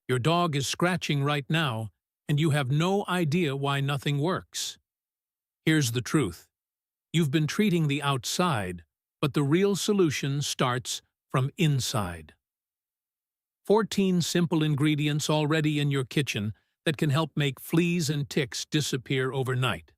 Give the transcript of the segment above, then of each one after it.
Your dog is scratching right now, and you have no idea why nothing works. Here's the truth. You've been treating the outside, but the real solution starts from inside. 14 simple ingredients already in your kitchen that can help make fleas and ticks disappear overnight.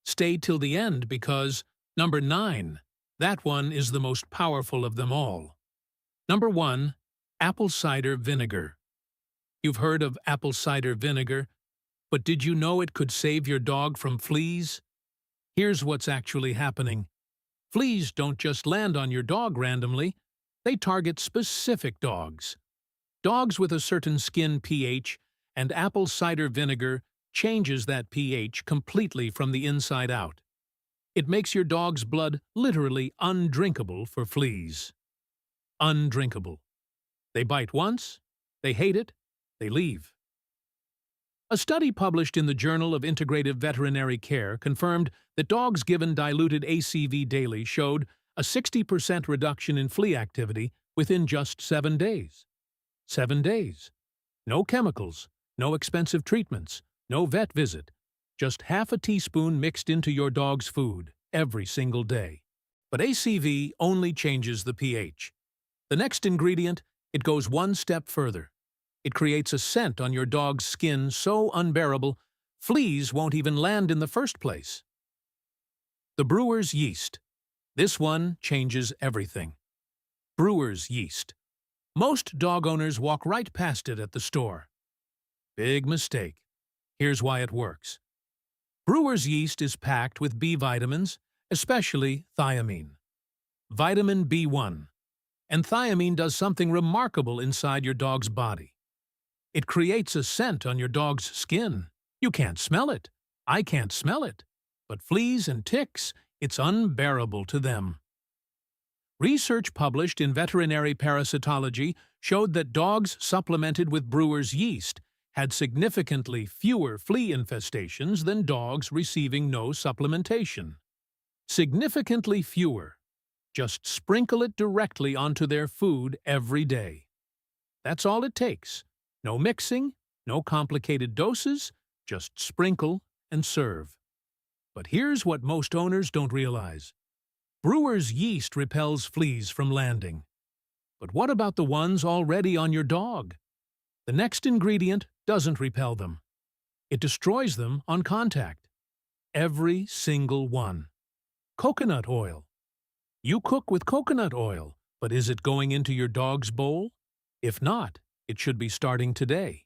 Stay till the end because, number 9, that one is the most powerful of them all. Number 1, apple cider vinegar. You've heard of apple cider vinegar, but did you know it could save your dog from fleas? Here's what's actually happening. Fleas don't just land on your dog randomly, they target specific dogs. Dogs with a certain skin pH, and apple cider vinegar changes that pH completely from the inside out. It makes your dog's blood literally undrinkable for fleas. Undrinkable. They bite once, they hate it, they leave. A study published in the Journal of Integrative Veterinary Care confirmed that dogs given diluted ACV daily showed a 60% reduction in flea activity within just 7 days. 7 days. No chemicals, no expensive treatments, no vet visit, just half a teaspoon mixed into your dog's food every single day. But ACV only changes the pH. The next ingredient, it goes one step further. It creates a scent on your dog's skin so unbearable, fleas won't even land in the first place. The brewer's yeast. This one changes everything. Brewer's yeast. Most dog owners walk right past it at the store. Big mistake. Here's why it works. Brewer's yeast is packed with B vitamins, especially thiamine. Vitamin B1. And thiamine does something remarkable inside your dog's body. It creates a scent on your dog's skin. You can't smell it. I can't smell it. But fleas and ticks, it's unbearable to them. Research published in Veterinary Parasitology showed that dogs supplemented with brewer's yeast had significantly fewer flea infestations than dogs receiving no supplementation. Significantly fewer. Just sprinkle it directly onto their food every day. That's all it takes. No mixing, no complicated doses, just sprinkle and serve. But here's what most owners don't realize. Brewer's yeast repels fleas from landing. But what about the ones already on your dog? The next ingredient doesn't repel them. It destroys them on contact. Every single one. Coconut oil. You cook with coconut oil, but is it going into your dog's bowl? If not, it should be starting today.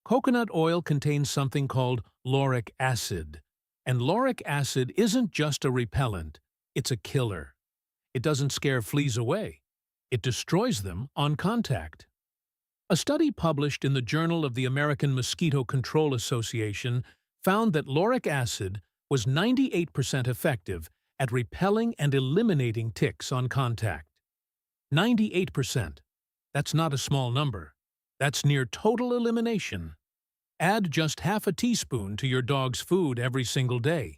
Coconut oil contains something called lauric acid. And lauric acid isn't just a repellent, it's a killer. It doesn't scare fleas away. It destroys them on contact. A study published in the Journal of the American Mosquito Control Association found that lauric acid was 98% effective at repelling and eliminating ticks on contact. 98%. That's not a small number. That's near total elimination. Add just half a teaspoon to your dog's food every single day.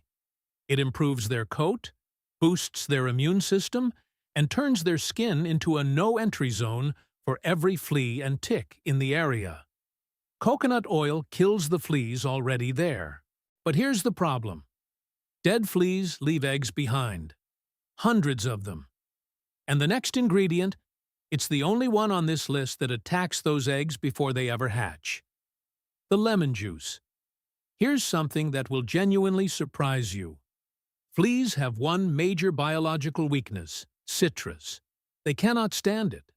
It improves their coat, boosts their immune system, and turns their skin into a no-entry zone for every flea and tick in the area. Coconut oil kills the fleas already there. But here's the problem. Dead fleas leave eggs behind. Hundreds of them. And the next ingredient, it's the only one on this list that attacks those eggs before they ever hatch. The lemon juice. Here's something that will genuinely surprise you. Fleas have one major biological weakness, citrus. They cannot stand it.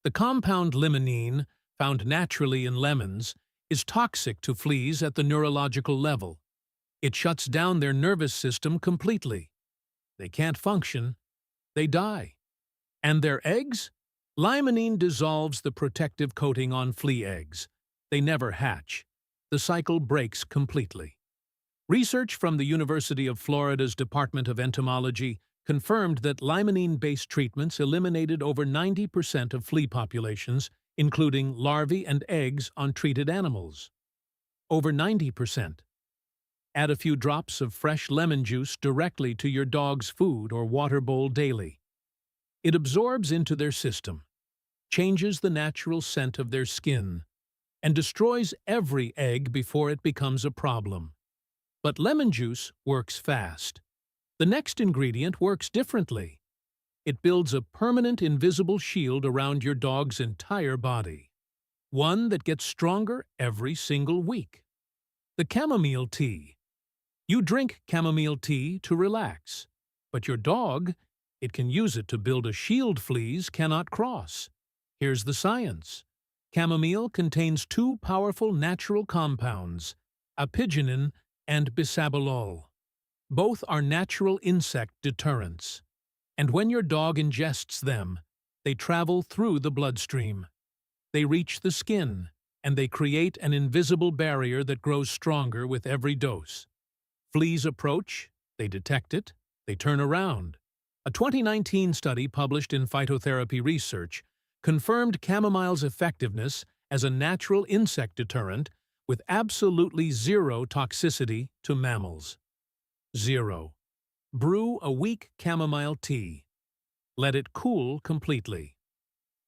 The compound limonene, found naturally in lemons, is toxic to fleas at the neurological level. It shuts down their nervous system completely. They can't function. They die. And their eggs? Limonene dissolves the protective coating on flea eggs. They never hatch. The cycle breaks completely. Research from the University of Florida's Department of Entomology confirmed that limonene-based treatments eliminated over 90% of flea populations, including larvae and eggs on treated animals. Over 90%. Add a few drops of fresh lemon juice directly to your dog's food or water bowl daily. It absorbs into their system, changes the natural scent of their skin, and destroys every egg before it becomes a problem. But lemon juice works fast. The next ingredient works differently. It builds a permanent invisible shield around your dog's entire body. One that gets stronger every single week. The chamomile tea. You drink chamomile tea to relax, but your dog, it can use it to build a shield fleas cannot cross. Here's the science. Chamomile contains two powerful natural compounds, apigenin and bisabolol. Both are natural insect deterrents. And when your dog ingests them, they travel through the bloodstream. They reach the skin, and they create an invisible barrier that grows stronger with every dose. Fleas approach, they detect it, they turn around. A 2019 study published in Phytotherapy Research confirmed chamomile's effectiveness as a natural insect deterrent with absolutely zero toxicity to mammals. 0. Brew a weak chamomile tea. Let it cool completely.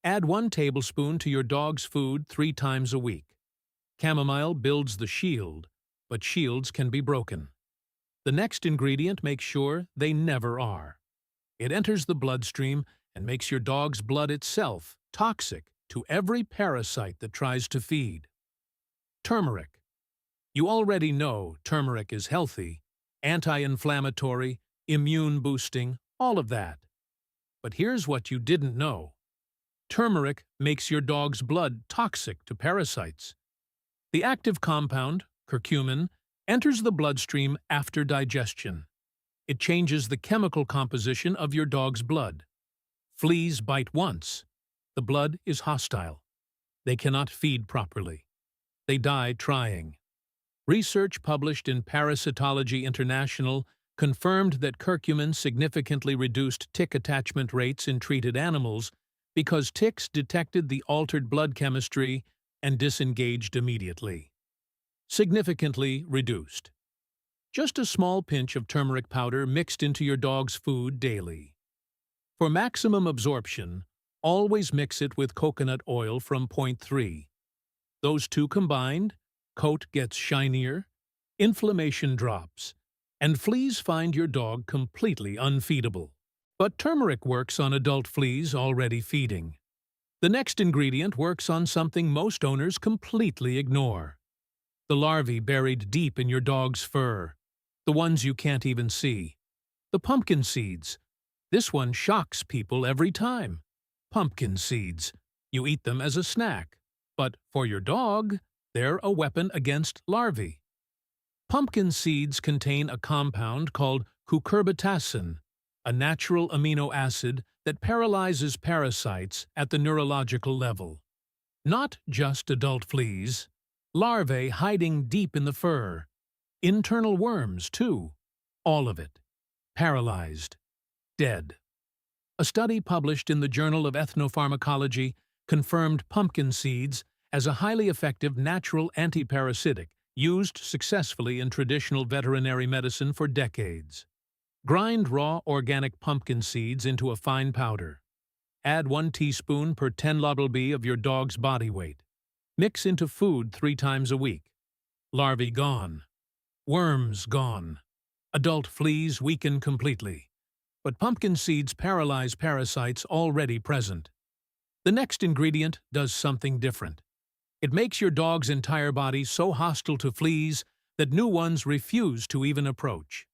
Add 1 tablespoon to your dog's food 3 times a week. Chamomile builds the shield, but shields can be broken. The next ingredient makes sure they never are. It enters the bloodstream and makes your dog's blood itself toxic to every parasite that tries to feed. Turmeric. You already know turmeric is healthy, anti-inflammatory, immune-boosting, all of that. But here's what you didn't know. Turmeric makes your dog's blood toxic to parasites. The active compound, curcumin, enters the bloodstream after digestion. It changes the chemical composition of your dog's blood. Fleas bite once. The blood is hostile. They cannot feed properly. They die trying. Research published in Parasitology International confirmed that curcumin significantly reduced tick attachment rates in treated animals because ticks detected the altered blood chemistry and disengaged immediately. Significantly reduced. Just a small pinch of turmeric powder mixed into your dog's food daily. For maximum absorption, always mix it with coconut oil from 0.3. Those two combined, coat gets shinier, inflammation drops, and fleas find your dog completely unfeedable. But turmeric works on adult fleas already feeding. The next ingredient works on something most owners completely ignore. The larvae buried deep in your dog's fur. The ones you can't even see. The pumpkin seeds. This one shocks people every time. Pumpkin seeds. You eat them as a snack. But for your dog, they're a weapon against larvae. Pumpkin seeds contain a compound called cucurbitacin, a natural amino acid that paralyzes parasites at the neurological level. Not just adult fleas. Larvae hiding deep in the fur. Internal worms, too. All of it. Paralyzed. Dead. A study published in the Journal of Ethnopharmacology confirmed pumpkin seeds as a highly effective natural antiparasitic used successfully in traditional veterinary medicine for decades. Grind raw organic pumpkin seeds into a fine powder. Add 1 teaspoon per 10 lb of your dog's body weight. Mix into food 3 times a week. Larvae gone. Worms gone. Adult fleas weaken completely. But pumpkin seeds paralyze parasites already present. The next ingredient does something different. It makes your dog's entire body so hostile to fleas that new ones refuse to even approach.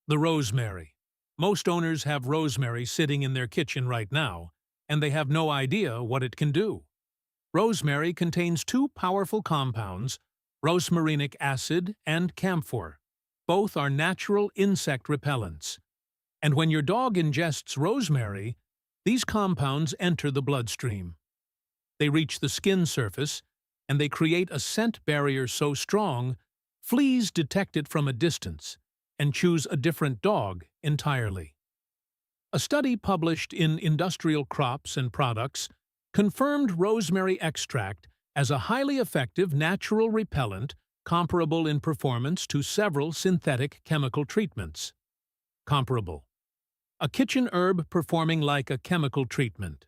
The rosemary. Most owners have rosemary sitting in their kitchen right now, and they have no idea what it can do. Rosemary contains 2 powerful compounds, rosmarinic acid and camphor. Both are natural insect repellents. And when your dog ingests rosemary, these compounds enter the bloodstream. They reach the skin surface, and they create a scent barrier so strong, fleas detect it from a distance and choose a different dog entirely. A study published in Industrial Crops and Products confirmed rosemary extract as a highly effective natural repellent comparable in performance to several synthetic chemical treatments. Comparable. A kitchen herb performing like a chemical treatment.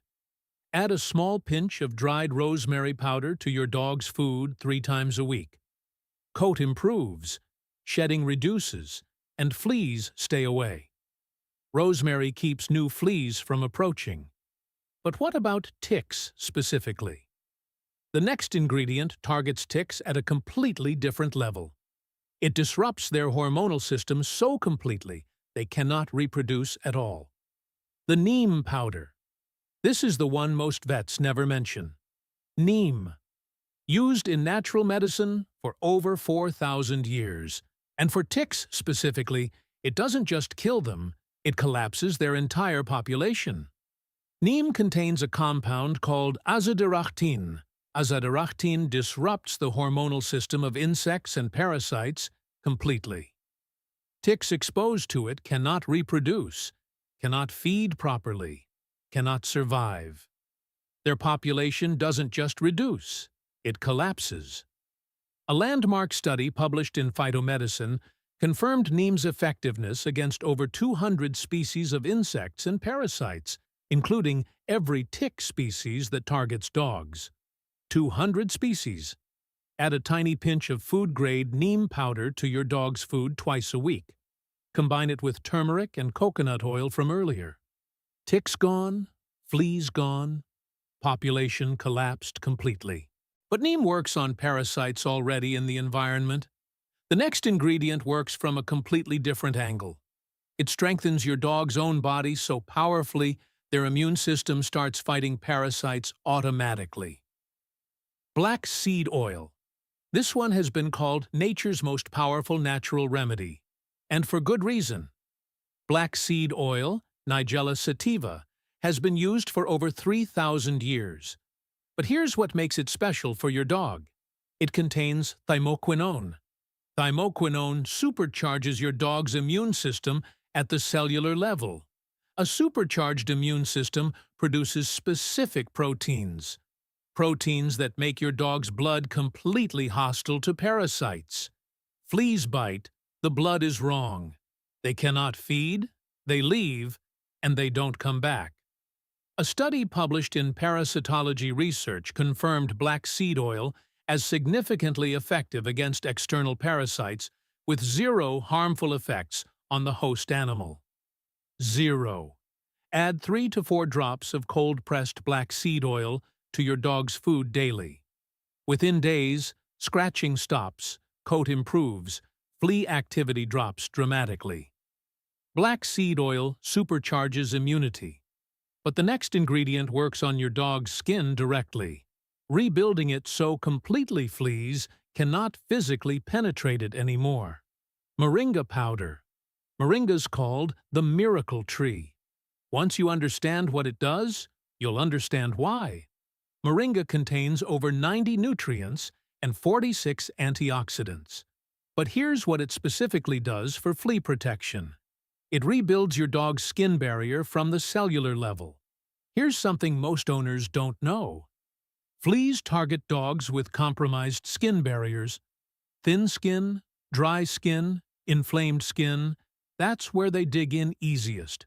Add a small pinch of dried rosemary powder to your dog's food 3 times a week. Coat improves, shedding reduces, and fleas stay away. Rosemary keeps new fleas from approaching. But what about ticks specifically? The next ingredient targets ticks at a completely different level. It disrupts their hormonal system so completely they cannot reproduce at all. The neem powder. This is the one most vets never mention. Neem. Used in natural medicine for over 4,000 years. And for ticks specifically, it doesn't just kill them, it collapses their entire population. Neem contains a compound called azadirachtin. Azadirachtin disrupts the hormonal system of insects and parasites completely. Ticks exposed to it cannot reproduce, cannot feed properly, cannot survive. Their population doesn't just reduce, it collapses. A landmark study published in Phytomedicine confirmed neem's effectiveness against over 200 species of insects and parasites, including every tick species that targets dogs. 200 species. Add a tiny pinch of food-grade neem powder to your dog's food twice a week. Combine it with turmeric and coconut oil from earlier. Ticks gone, fleas gone, population collapsed completely. But neem works on parasites already in the environment. The next ingredient works from a completely different angle. It strengthens your dog's own body so powerfully their immune system starts fighting parasites automatically. Black seed oil. This one has been called nature's most powerful natural remedy. And for good reason. Black seed oil, Nigella sativa, has been used for over 3,000 years. But here's what makes it special for your dog. It contains thymoquinone. Thymoquinone supercharges your dog's immune system at the cellular level. A supercharged immune system produces specific proteins. Proteins that make your dog's blood completely hostile to parasites. Fleas bite, the blood is wrong. They cannot feed, they leave, and they don't come back. A study published in Parasitology Research confirmed black seed oil as significantly effective against external parasites with 0 harmful effects on the host animal. 0. Add 3 to 4 drops of cold-pressed black seed oil to your dog's food daily. Within days, scratching stops, coat improves, flea activity drops dramatically. Black seed oil supercharges immunity. But the next ingredient works on your dog's skin directly, rebuilding it so completely fleas cannot physically penetrate it anymore. Moringa powder. Moringa's called the miracle tree. Once you understand what it does, you'll understand why. Moringa contains over 90 nutrients and 46 antioxidants. But here's what it specifically does for flea protection. It rebuilds your dog's skin barrier from the cellular level. Here's something most owners don't know. Fleas target dogs with compromised skin barriers. Thin skin, dry skin, inflamed skin, that's where they dig in easiest.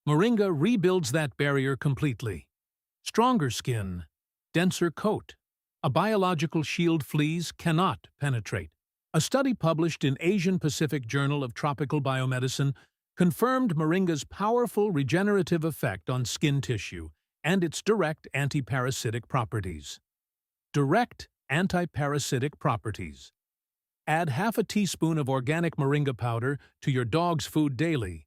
Moringa rebuilds that barrier completely. Stronger skin, denser coat, a biological shield fleas cannot penetrate. A study published in Asian Pacific Journal of Tropical Biomedicine confirmed moringa's powerful regenerative effect on skin tissue and its direct antiparasitic properties. Direct antiparasitic properties. Add half a teaspoon of organic moringa powder to your dog's food daily.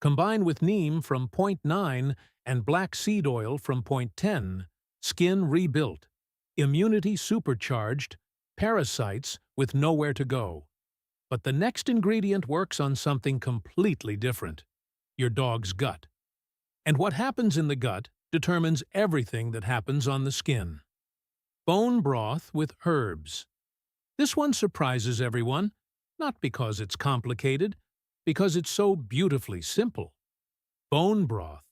Combine with neem from 0.9 and black seed oil from 0.10. Skin rebuilt. Immunity supercharged. Parasites with nowhere to go. But the next ingredient works on something completely different. Your dog's gut. And what happens in the gut determines everything that happens on the skin. Bone broth with herbs. This one surprises everyone, not because it's complicated, because it's so beautifully simple. Bone broth.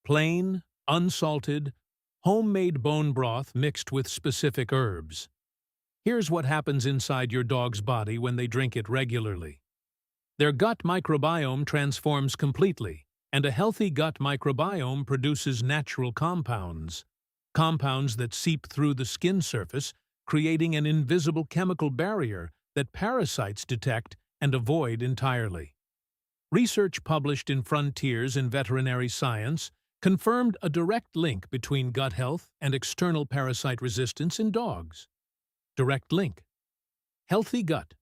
Plain, unsalted, homemade bone broth mixed with specific herbs. Here's what happens inside your dog's body when they drink it regularly. Their gut microbiome transforms completely, and a healthy gut microbiome produces natural compounds. compounds that seep through the skin surface, creating an invisible chemical barrier that parasites detect and avoid entirely. Research published in Frontiers in Veterinary Science confirmed a direct link between gut health and external parasite resistance in dogs. Direct link. Healthy gut.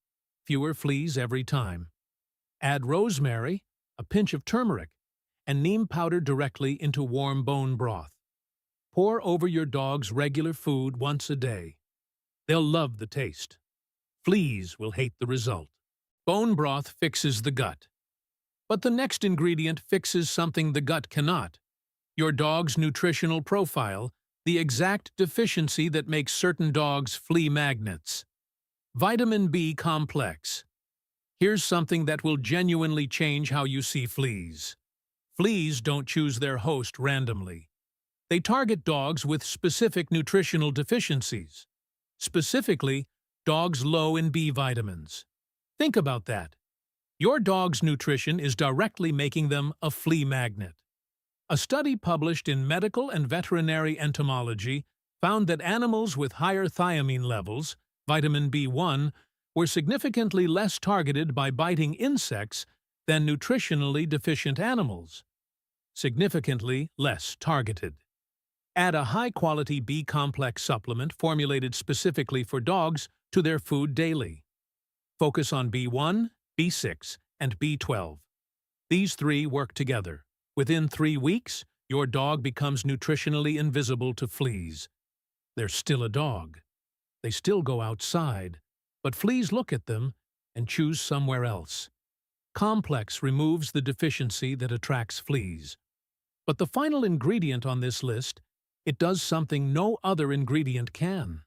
Fewer fleas every time. Add rosemary, a pinch of turmeric, and neem powder directly into warm bone broth. Pour over your dog's regular food once a day. They'll love the taste. Fleas will hate the result. Bone broth fixes the gut. But the next ingredient fixes something the gut cannot. Your dog's nutritional profile, the exact deficiency that makes certain dogs flea magnets. Vitamin B complex. Here's something that will genuinely change how you see fleas. Fleas don't choose their host randomly. They target dogs with specific nutritional deficiencies. Specifically, dogs low in B vitamins. Think about that. Your dog's nutrition is directly making them a flea magnet. A study published in Medical and Veterinary Entomology found that animals with higher thiamine levels, vitamin B1, were significantly less targeted by biting insects than nutritionally deficient animals. Significantly less targeted. Add a high-quality B-complex supplement formulated specifically for dogs to their food daily. Focus on B1, B6, and B12. These three work together. Within 3 weeks, your dog becomes nutritionally invisible to fleas. They're still a dog. They still go outside, but fleas look at them and choose somewhere else. Complex removes the deficiency that attracts fleas. But the final ingredient on this list, it does something no other ingredient can.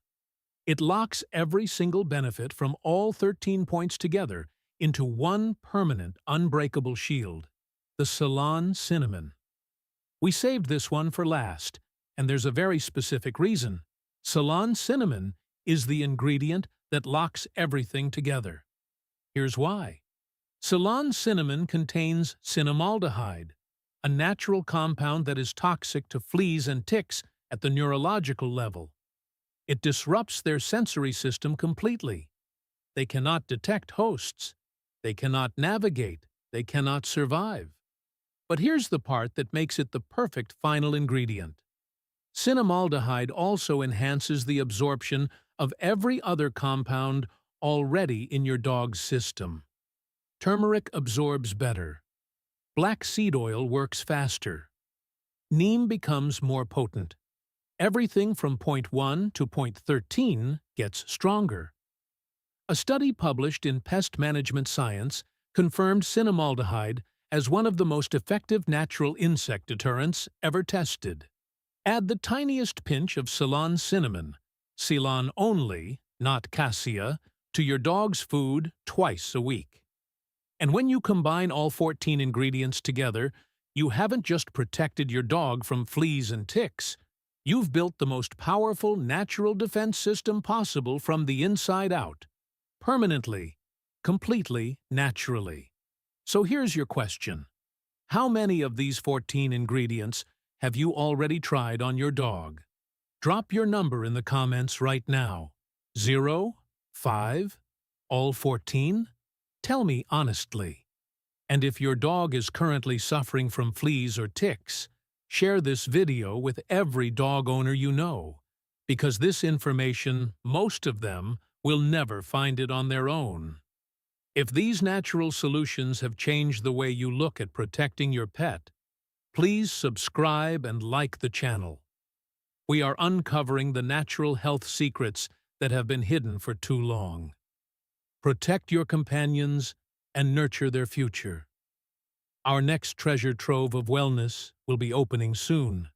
It locks every single benefit from all 13 points together into one permanent, unbreakable shield, the Ceylon cinnamon. We saved this one for last, and there's a very specific reason. Ceylon cinnamon is the ingredient that locks everything together. Here's why. Ceylon cinnamon contains cinnamaldehyde, a natural compound that is toxic to fleas and ticks at the neurological level. It disrupts their sensory system completely. They cannot detect hosts. They cannot navigate. They cannot survive. But here's the part that makes it the perfect final ingredient. Cinnamaldehyde also enhances the absorption of every other compound already in your dog's system. Turmeric absorbs better. Black seed oil works faster. Neem becomes more potent. Everything from point 1 to point 13 gets stronger. A study published in Pest Management Science confirmed cinnamaldehyde as one of the most effective natural insect deterrents ever tested. Add the tiniest pinch of Ceylon cinnamon, Ceylon only, not cassia, to your dog's food twice a week. And when you combine all 14 ingredients together, you haven't just protected your dog from fleas and ticks. You've built the most powerful natural defense system possible from the inside out. Permanently, completely, naturally. So here's your question. How many of these 14 ingredients have you already tried on your dog? Drop your number in the comments right now. 0, 5, all 14? Tell me honestly. And if your dog is currently suffering from fleas or ticks, share this video with every dog owner you know, because this information, most of them, will never find it on their own. If these natural solutions have changed the way you look at protecting your pet, please subscribe and like the channel. We are uncovering the natural health secrets that have been hidden for too long. Protect your companions and nurture their future. Our next treasure trove of wellness will be opening soon.